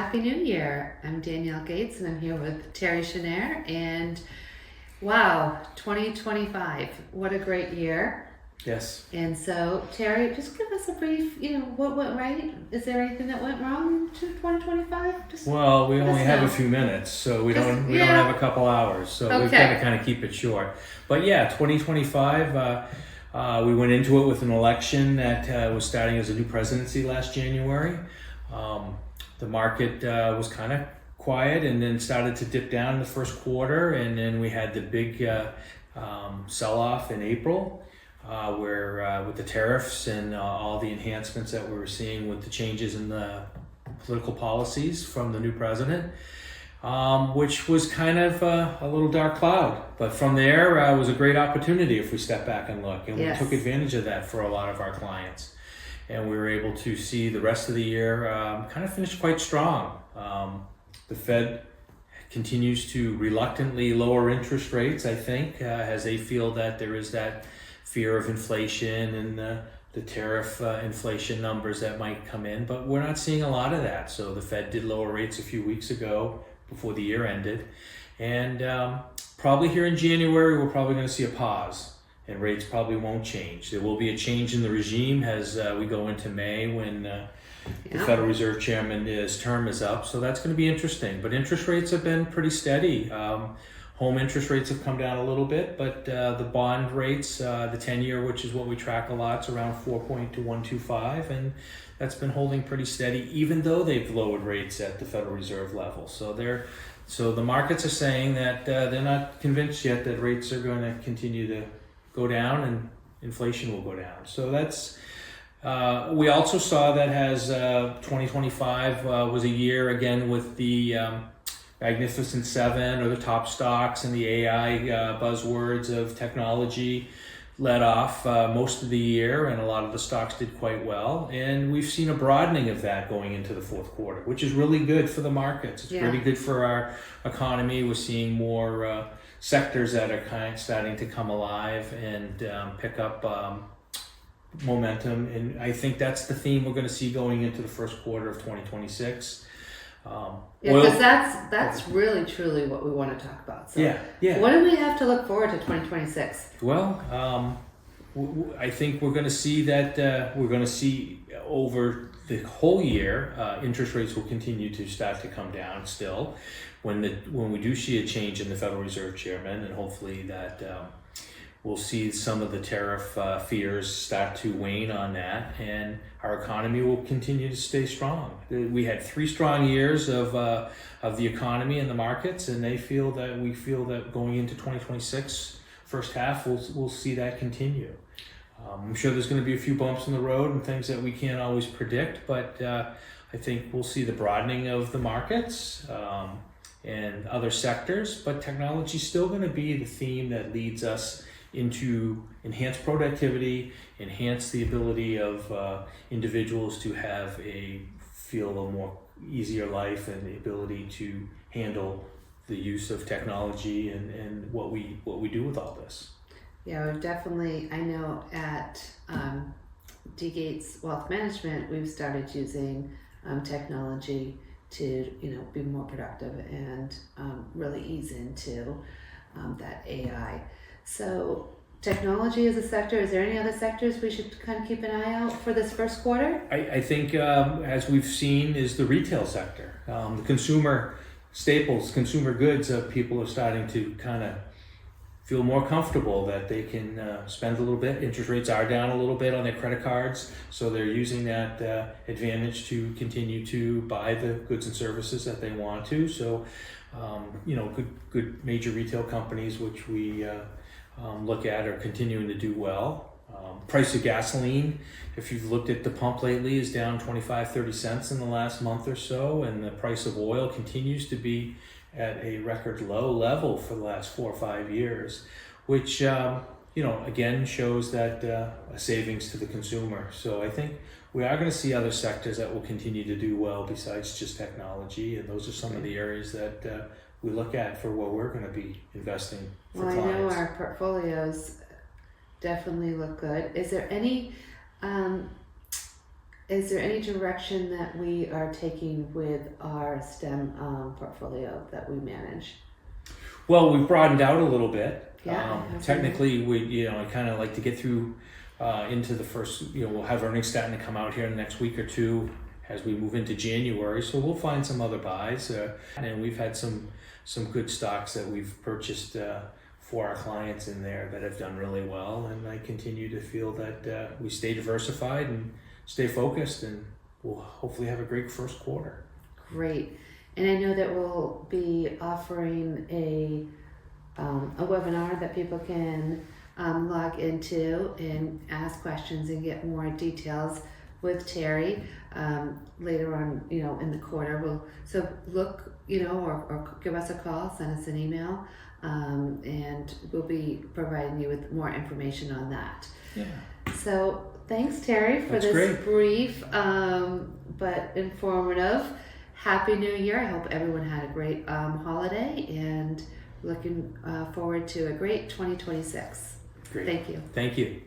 Happy New Year. I'm Danielle Gates and I'm here with Terry Chenair. And wow, 2025, what a great year. Yes. And so, Terry, just give us a brief, what went right? Is there anything that went wrong in 2025? Well, we let only us have know. a few minutes, so we Just- don't yeah. have a couple hours, so we've got to Okay. kind of keep it short. But yeah, 2025, we went into it with an election that was starting as a new presidency last January. The market was kind of quiet and then started to dip down in the first quarter, and then we had the big sell-off in April. Where with the tariffs and all the enhancements that we were seeing with the changes in the political policies from the new president, which was kind of a little dark cloud. But from there was a great opportunity if we step back and look. And Yes. we took advantage of that for a lot of our clients. And we were able to see the rest of the year kind of finish quite strong. The Fed continues to reluctantly lower interest rates, I think, as they feel that there is that fear of inflation and the tariff inflation numbers that might come in, but we're not seeing a lot of that. So the Fed did lower rates a few weeks ago before the year ended, and probably here in January we're probably going to see a pause, and rates probably won't change. There will be a change in the regime as we go into May when the Federal Reserve Chairman, his term is up, so that's going to be interesting. But interest rates have been pretty steady. Home interest rates have come down a little bit, but the bond rates, the 10-year, which is what we track a lot, is around 4.125, and that's been holding pretty steady, even though they've lowered rates at the Federal Reserve level. So the markets are saying that they're not convinced yet that rates are going to continue to go down and inflation will go down. So that's we also saw that as 2025 was a year again with the Magnificent Seven or the top stocks and the AI buzzwords of technology led off most of the year, and a lot of the stocks did quite well. And we've seen a broadening of that going into the fourth quarter, which is really good for the markets. It's pretty good for our economy. We're seeing more sectors that are kind of starting to come alive and pick up momentum. And I think that's the theme we're going to see going into the first quarter of 2026. Because that's really truly what we want to talk about. So yeah. what do we have to look forward to 2026? Well, I think we're going to see that we're going to see over the whole year interest rates will continue to start to come down still when we do see a change in the Federal Reserve Chairman, and hopefully that we'll see some of the tariff fears start to wane on that, and our economy will continue to stay strong. We had 3 strong years of the economy and the markets, and we feel that going into 2026, first half, we'll see that continue. I'm sure there's going to be a few bumps in the road and things that we can't always predict, but I think we'll see the broadening of the markets and other sectors, but technology is still going to be the theme that leads us into enhanced productivity, enhance the ability of individuals to feel a more easier life, and the ability to handle the use of technology and what we do with all this. Yeah, we've definitely, I know at D. Gates Wealth Management, we've started using technology to be more productive and really ease into that AI. So technology is a sector. Is there any other sectors we should kind of keep an eye out for this first quarter? I think as we've seen is the retail sector, the consumer staples, consumer goods. People are starting to kind of feel more comfortable that they can spend a little bit. Interest rates are down a little bit on their credit cards, so they're using that advantage to continue to buy the goods and services that they want to. So, good major retail companies which we look at are continuing to do well. Price of gasoline, if you've looked at the pump lately, is down 25-30 cents in the last month or so, and the price of oil continues to be at a record low level for the last 4 or 5 years, which again shows that a savings to the consumer. So I think we are going to see other sectors that will continue to do well besides just technology, and those are some of the areas that we look at for where we're going to be investing for clients. I know our portfolios definitely look good. Is there any Is there any direction that we are taking with our STEM portfolio that we manage? Well, we've broadened out a little bit. Yeah, Technically, I kind of like to get through into the first, we'll have earnings starting to come out here in the next week or two as we move into January. So we'll find some other buys. And we've had some good stocks that we've purchased for our clients in there that have done really well. And I continue to feel that we stay diversified and stay focused, and we'll hopefully have a great first quarter. Great. And I know that we'll be offering a webinar that people can log into and ask questions and get more details with Terry later on, in the quarter. So look, or give us a call, send us an email, and we'll be providing you with more information on that. Yeah. So thanks, Terry, for That's this great. brief but informative. Happy New Year. I hope everyone had a great holiday, and looking forward to a great 2026. Great. Thank you. Thank you.